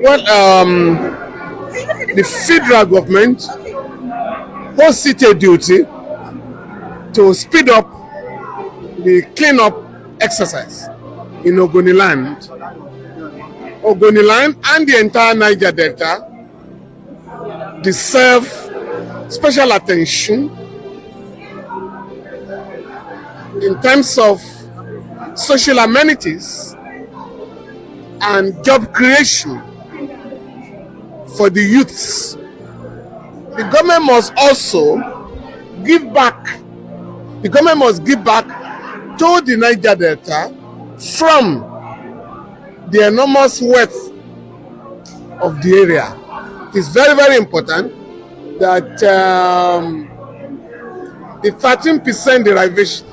Well, the federal government holds it a duty to speed up the cleanup exercise in Ogoniland. Ogoniland and the entire Niger Delta deserve special attention in terms of social amenities and job creation for the youths. The government must also give back. The government must give back to the Niger Delta from the enormous wealth of the area. It is very, very important that the 13% derivation,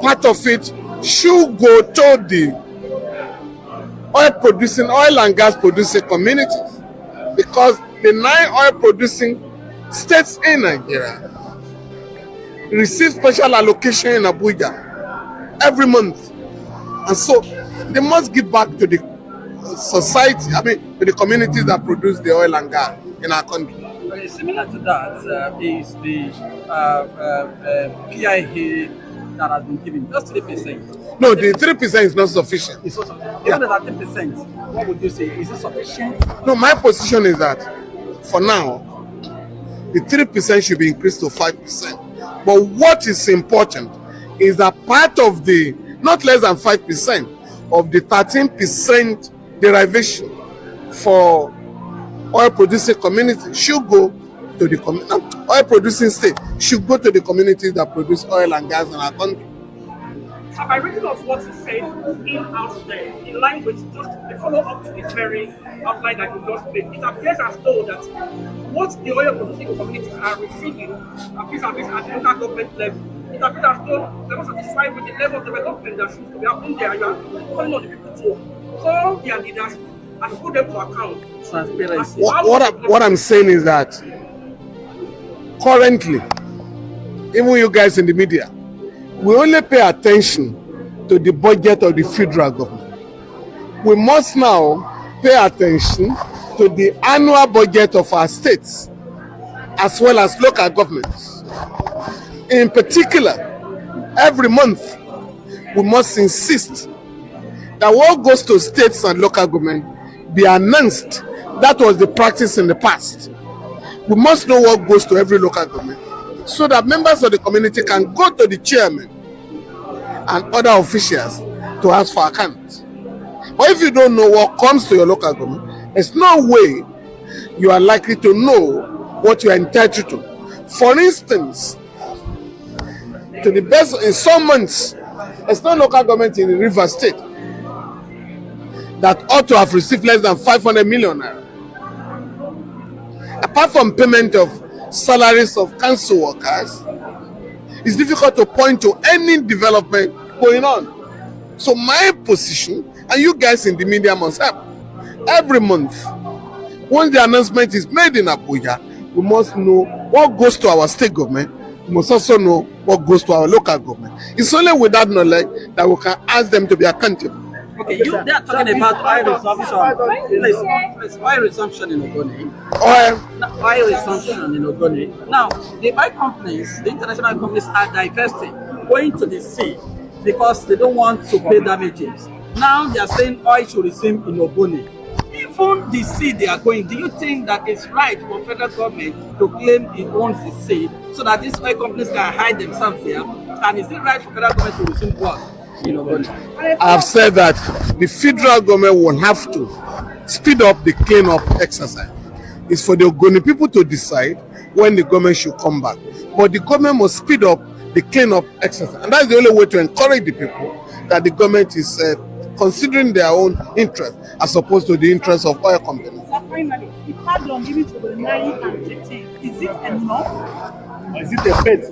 part of it should go to the oil and gas producing communities, because the 9 oil producing states in Nigeria receive special allocation in Abuja every month, and so they must give back to the society, to the communities that produce the oil and gas in our country. Okay, similar to that is the PIA that has been given, just 3%. No, the 3% is not sufficient. It's also, even at 10%, what would you say? Is it sufficient? No, my position is that for now, the 3% should be increased to 5%. But what is important is that part of the, not less than 5% of the 13% derivation for oil producing communities should go to the oil producing state should go to the communities that produce oil and gas in our country. So by reason of what you said in-house there, in line with just a follow-up to the very outline that you just made, it appears as though that what the oil producing communities are receiving appears at least at the local government level. It appears as though they're not satisfied with the level of development that seems to be happening there. You are calling on the people to call their leaders and put them to account. Transparency. What I'm saying is that currently, even you guys in the media, we only pay attention to the budget of the federal government. We must now pay attention to the annual budget of our states as well as local governments. In particular, every month, we must insist that what goes to states and local government be announced. That was the practice in the past. We must know what goes to every local government so that members of the community can go to the chairman and other officials to ask for account. But if you don't know what comes to your local government, there's no way you are likely to know what you are entitled to. For instance, to the best, in some months, there's no local government in the River State that ought to have received less than 500 million naira. Apart from payment of salaries of council workers, it's difficult to point to any development going on. So my position, and you guys in the media must help, every month, once the announcement is made in Abuja, we must know what goes to our state government. We must also know what goes to our local government. It's only with that knowledge that we can ask them to be accountable. Okay, they are talking about oil resumption in Ogoni. Oil resumption in Ogoni. Now, the oil companies, the international companies are divesting, going to the sea because they don't want to pay damages. Now they are saying oil should resume in Ogoni. Even the sea they are going, do you think that it's right for federal government to claim it owns the sea so that these oil companies can hide themselves there? And is it right for federal government to resume work? I've said that the federal government will have to speed up the cleanup exercise. It's for the Ogoni people to decide when the government should come back. But the government must speed up the cleanup exercise. And that's the only way to encourage the people that the government is considering their own interest as opposed to the interest of oil companies. So finally, the pardon given to the 9 and 13, is it enough? Is it a bet?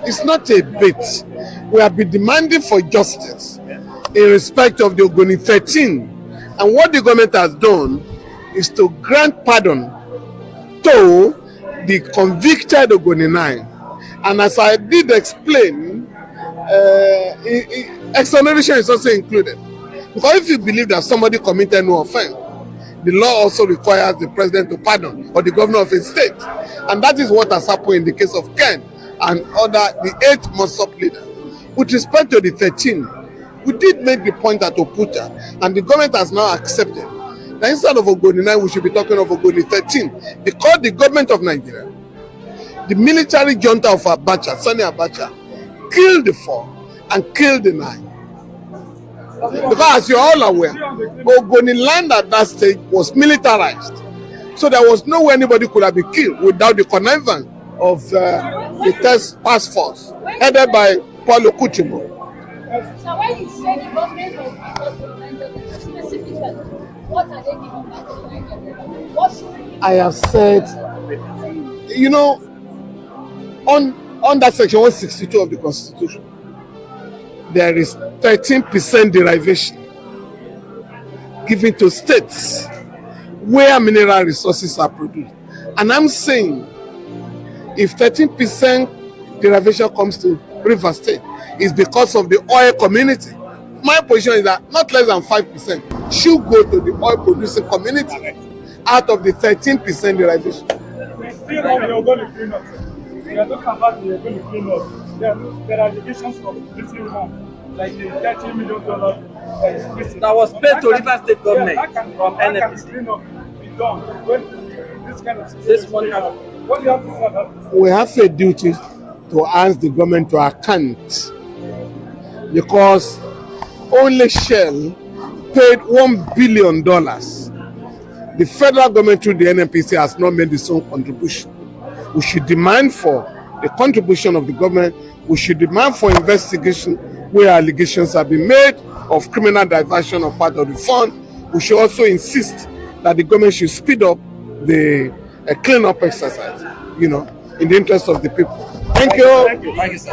It's not a bit. We have been demanding for justice in respect of the Ogoni 13. And what the government has done is to grant pardon to the convicted Ogoni 9. And as I did explain, exoneration is also included. Because if you believe that somebody committed no offense, the law also requires the president to pardon or the governor of a state. And that is what has happened in the case of Ken and the 8 Mosop leaders. With respect to the 13, we did make the point at Oputa, and the government has now accepted that instead of Ogoni 9, we should be talking of Ogoni 13, because the government of Nigeria, the military junta of Abacha, Sani Abacha, killed the 4 and killed the 9. Because as you're all aware, Ogoni land at that stage was militarized. So there was no way anybody could have been killed without the connivance of the task force headed by Paulo Kuchimo. So when you say the government of Nigeria, specifically, what are they giving back to Nigeria? What should I have said, you know, on that section 162 of the Constitution, there is 13% derivation given to states where mineral resources are produced. And I'm saying, if 13% derivation comes to River State, it's because of the oil community. My position is that not less than 5% should go to the oil producing community out of the 13% derivation. Still on the Ogonis cleanup. We are talking about the Ogonis cleanup. There are allegations of missing funds, like the $30 million that is missing. That was paid to River State government from How can NNPC. cleanup be done when this kind of situation This money has. What do you have to say about this? We have a duty to ask the government to account, because only Shell paid $1 billion. The federal government through the NNPC has not made its own contribution. We should demand for the contribution of the government. We should demand for investigation where allegations have been made of criminal diversion of part of the fund. We should also insist that the government should speed up the cleanup exercise, in the interest of the people. Thank you. Thank you, sir.